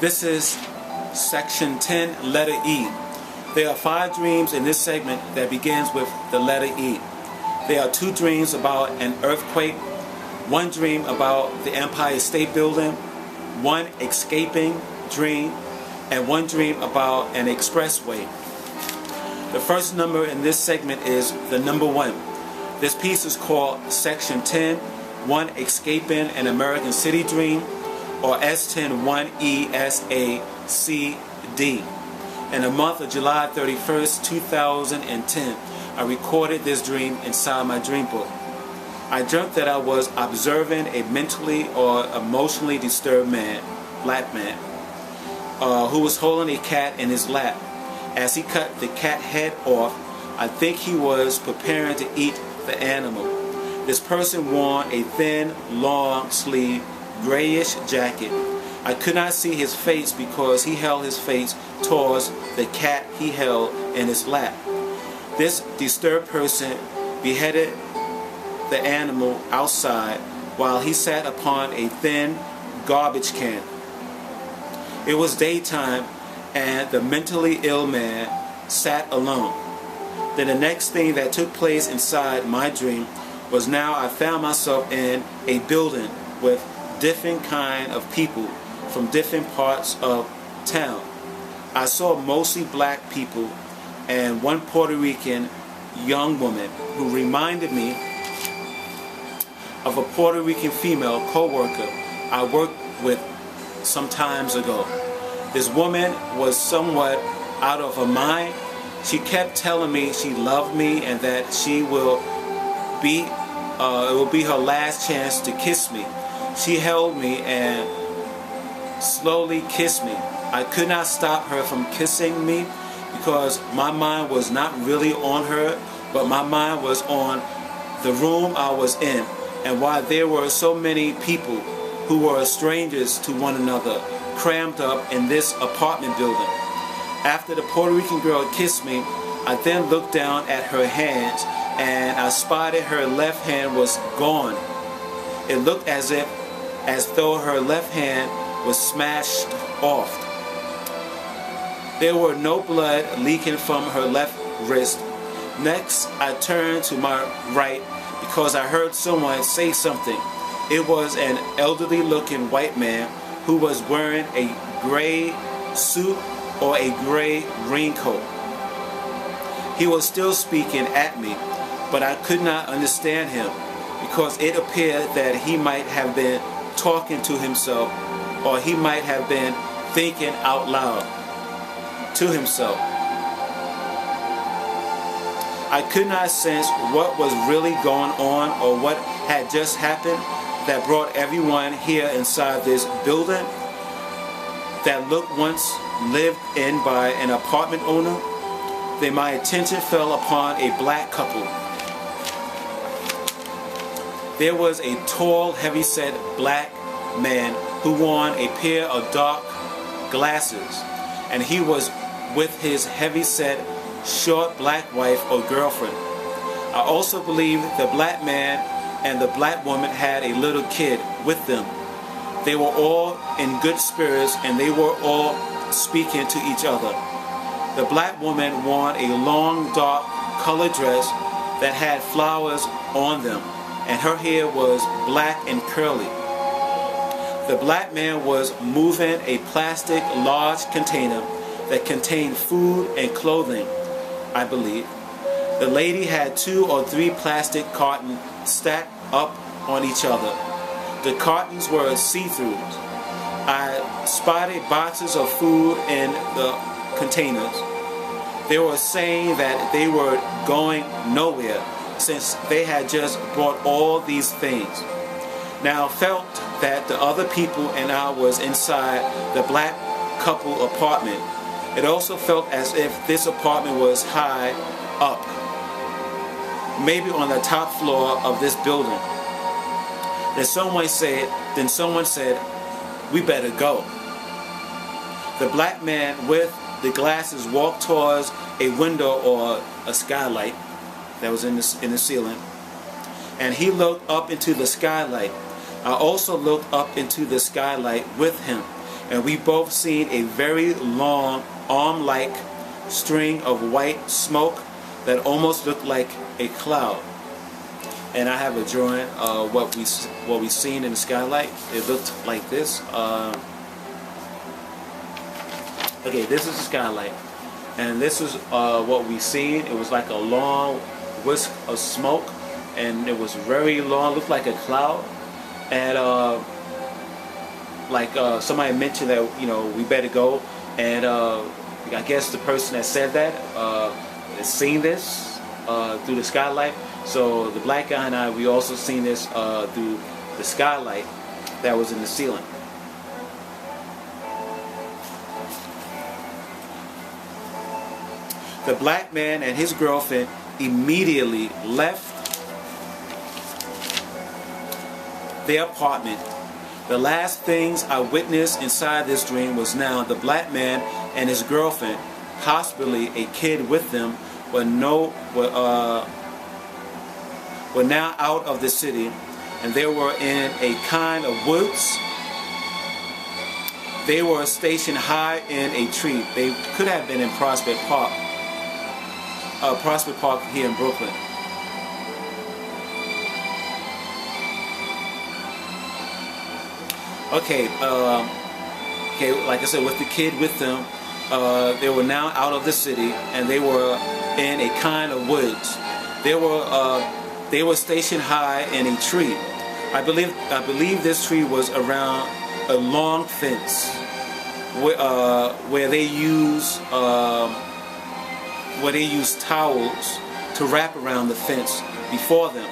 This is section 10, letter E. There are 5 dreams in this segment that begins with the letter E. There are 2 dreams about an earthquake, 1 dream about the Empire State Building, 1 escaping dream, and 1 dream about an expressway. The first number in this segment is the number 1. This piece is called section 10, 1 escaping an American City dream, or S10 1E SACD. In the month of July 31st, 2010, I recorded this dream inside my dream book. I dreamt that I was observing a mentally or emotionally disturbed man, black man, who was holding a cat in his lap. As he cut the cat head off, I think he was preparing to eat the animal. This person wore a thin, long sleeve, grayish jacket. I could not see his face because he held his face towards the cat he held in his lap. This disturbed person beheaded the animal outside while he sat upon a thin garbage can. It was daytime and the mentally ill man sat alone. Then the next thing that took place inside my dream was now I found myself in a building with different kind of people from different parts of town. I saw mostly black people and 1 Puerto Rican young woman who reminded me of a Puerto Rican female co-worker I worked with some times ago. This woman was somewhat out of her mind. She kept telling me she loved me and that it will be her last chance to kiss me. She held me and slowly kissed me. I could not stop her from kissing me because my mind was not really on her, but my mind was on the room I was in and why there were so many people who were strangers to one another crammed up in this apartment building. After the Puerto Rican girl kissed me, I then looked down at her hands and I spotted her left hand was gone. It looked as though her left hand was smashed off. There were no blood leaking from her left wrist. Next, I turned to my right because I heard someone say something. It was an elderly looking white man who was wearing a gray suit or a gray raincoat. He was still speaking at me, but I could not understand him because it appeared that he might have been talking to himself or he might have been thinking out loud to himself. I could not sense what was really going on or what had just happened that brought everyone here inside this building that looked once lived in by an apartment owner. Then my attention fell upon a black couple. There was a tall, heavy-set black man who wore a pair of dark glasses, and he was with his heavy-set, short black wife or girlfriend. I also believe the black man and the black woman had a little kid with them. They were all in good spirits and they were all speaking to each other. The black woman wore a long dark colored dress that had flowers on them and her hair was black and curly. The black man was moving a plastic large container that contained food and clothing, I believe. The lady had 2 or 3 plastic cartons stacked up on each other. The cartons were see-throughs. I spotted boxes of food in the containers. They were saying that they were going nowhere since they had just brought all these things. Now I felt that the other people and I was inside the black couple apartment. It also felt as if this apartment was high up, maybe on the top floor of this building. Then someone said, we better go. The black man with the glasses walked towards a window or a skylight that was in the ceiling, and he looked up into the skylight. I also looked up into the skylight with him, and we both seen a very long arm-like string of white smoke that almost looked like a cloud. And I have a drawing of what we seen in the skylight. It looked like this. Okay, this is the skylight, and this is what we seen. It was like a long whisk of smoke, and it was very long, looked like a cloud. And somebody mentioned that, you know, we better go, and I guess the person that said that has seen this through the skylight. So the black guy and I, we also seen this through the skylight that was in the ceiling. The black man and his girlfriend immediately left their apartment. The last things I witnessed inside this dream was now the black man and his girlfriend, possibly a kid with them, were now out of the city, and they were in a kind of woods. They were stationed high in a tree. They could have been in Prospect Park here in Brooklyn. Okay, like I said, with the kid with them, they were now out of the city, and they were in a kind of woods. They were stationed high in a tree. I believe this tree was around a long fence where they use towels to wrap around the fence before them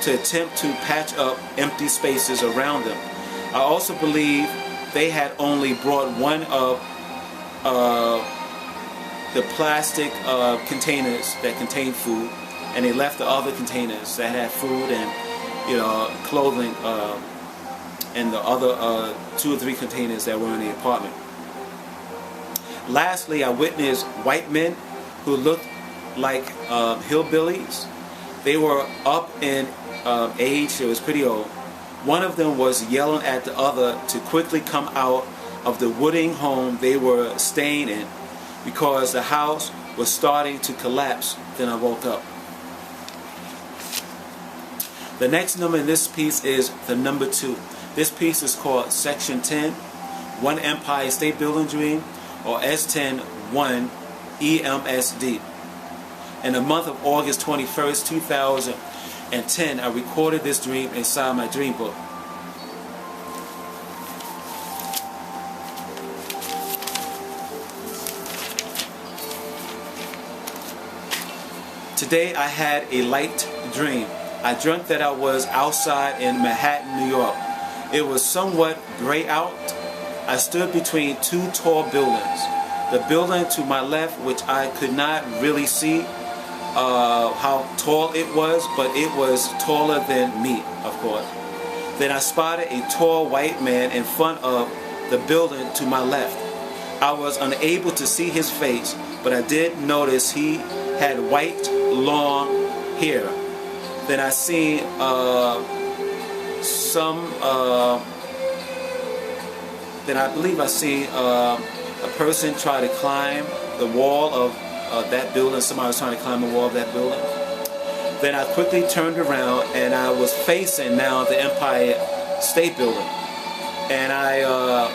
to attempt to patch up empty spaces around them. I also believe they had only brought one of the plastic containers that contained food, and they left the other containers that had food and, you know, clothing, and the other 2 or 3 containers that were in the apartment. Lastly, I witnessed white men who looked like hillbillies. They were up in age. It was pretty old. One of them was yelling at the other to quickly come out of the wooden home they were staying in, because the house was starting to collapse. Then I woke up. The next number in this piece is the number 2. This piece is called Section 10, One Empire State Building Dream, or S10-1 EMSD. In the month of August 21st, 2010, I recorded this dream inside my dream book. Today I had a light dream. I dreamt that I was outside in Manhattan, New York. It was somewhat gray out. I stood between 2 tall buildings. The building to my left, which I could not really see how tall it was, but it was taller than me, of course. Then I spotted a tall white man in front of the building to my left. I was unable to see his face, but I did notice he had white, long hair. Then I seen then I believe I seen a person try to climb the wall of that building. Somebody was trying to climb the wall of that building. Then I quickly turned around, and I was facing now the Empire State Building. And I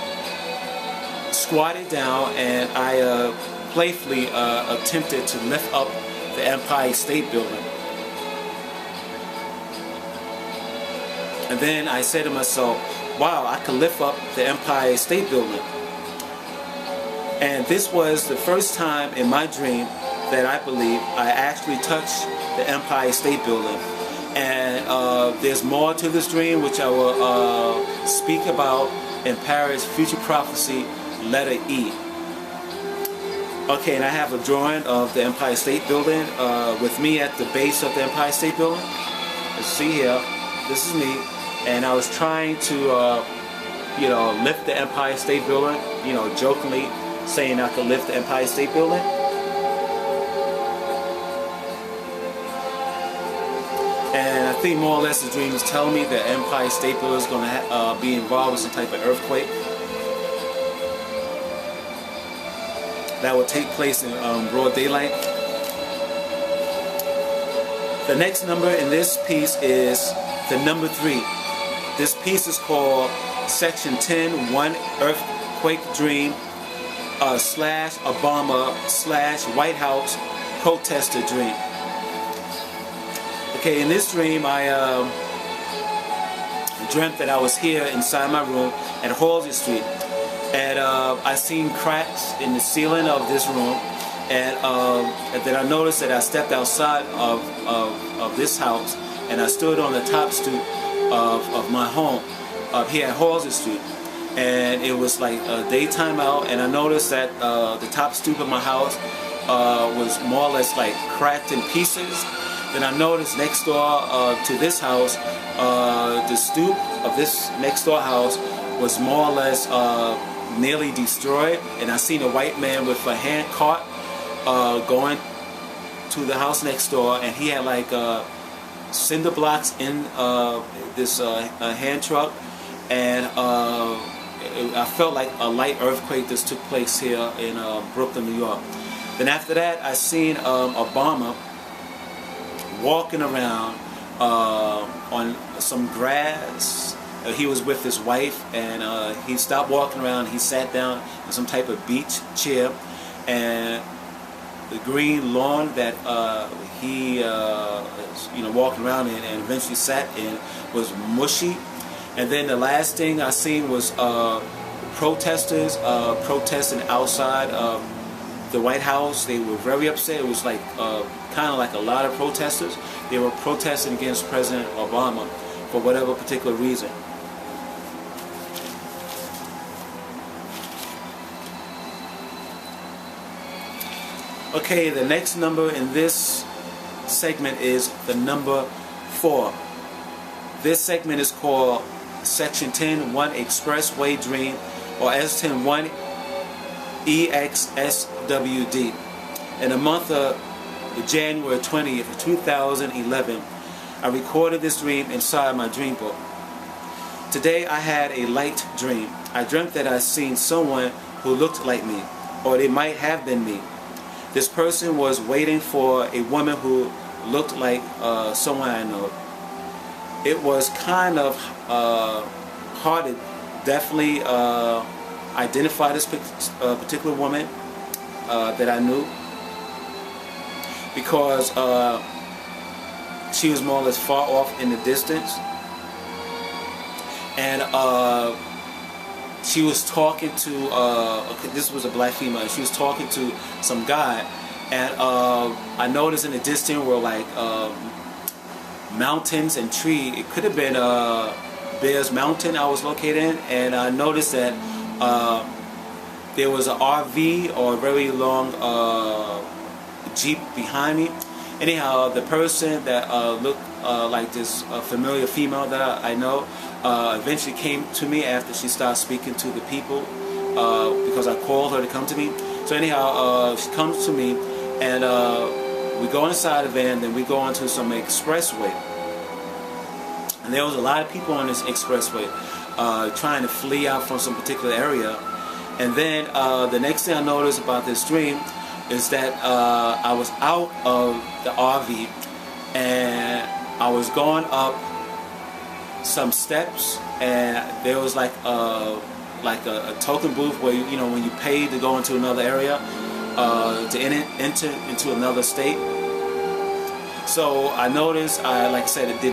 squatted down, and I playfully attempted to lift up the Empire State Building. And then I said to myself, wow, I could lift up the Empire State Building. And this was the first time in my dream that I believe I actually touched the Empire State Building. And there's more to this dream, which I will speak about in Parrish Future Prophecy, letter E. Okay, and I have a drawing of the Empire State Building with me at the base of the Empire State Building. Let's see here. This is me. And I was trying to, you know, lift the Empire State Building, you know, jokingly saying I could lift the Empire State Building. And I think more or less the dream is telling me that Empire State Building is going to be involved with some type of earthquake. that would take place in broad daylight. The next number in this piece is the number 3. This piece is called Section 10, One Earthquake Dream slash Obama slash White House Protester Dream. Okay, in this dream I dreamt that I was here inside my room at Halsey Street, and I seen cracks in the ceiling of this room, and then I noticed that I stepped outside of this house, and I stood on the top stoop of my home here at Halsey Street, and it was like daytime out, and I noticed that the top stoop of my house was more or less like cracked in pieces. Then I noticed next door to this house, the stoop of this next door house was more or less nearly destroyed, and I seen a white man with a hand cart going to the house next door, and he had like cinder blocks in this hand truck, and I felt like a light earthquake just took place here in Brooklyn, New York. Then after that, I seen Obama walking around on some grass. He was with his wife, and he stopped walking around. He sat down in some type of beach chair, and the green lawn that he walking around in and eventually sat in was mushy. And then the last thing I seen was protesters protesting outside of the White House. They were very upset. It was like kind of like a lot of protesters. They were protesting against President Obama for whatever particular reason. Okay, the next number in this segment is the number 4. This segment is called Section 10, One Expressway Dream, or S10 1 EXSWD. In the month of January 20th, 2011, I recorded this dream inside my dream book. Today I had a light dream. I dreamt that I seen someone who looked like me, or they might have been me. This person was waiting for a woman who looked like someone I know. It was kind of hard to definitely identify this particular woman that I knew, because she was more or less far off in the distance, and she was talking to this was a black female. She was talking to some guy, and I noticed in the distance were like mountains and trees. It could have been Bears Mountain I was located in, and I noticed that there was an RV or a very long Jeep behind me. Anyhow, the person that looked like this familiar female that I know eventually came to me after she started speaking to the people, because I called her to come to me. So anyhow, she comes to me, and we go inside the van, then we go onto some expressway. And there was a lot of people on this expressway trying to flee out from some particular area. And then the next thing I noticed about this dream is that I was out of the RV, and I was going up some steps, and there was like a token booth where when you pay to go into another area to enter into another state. So I noticed, like I said, it did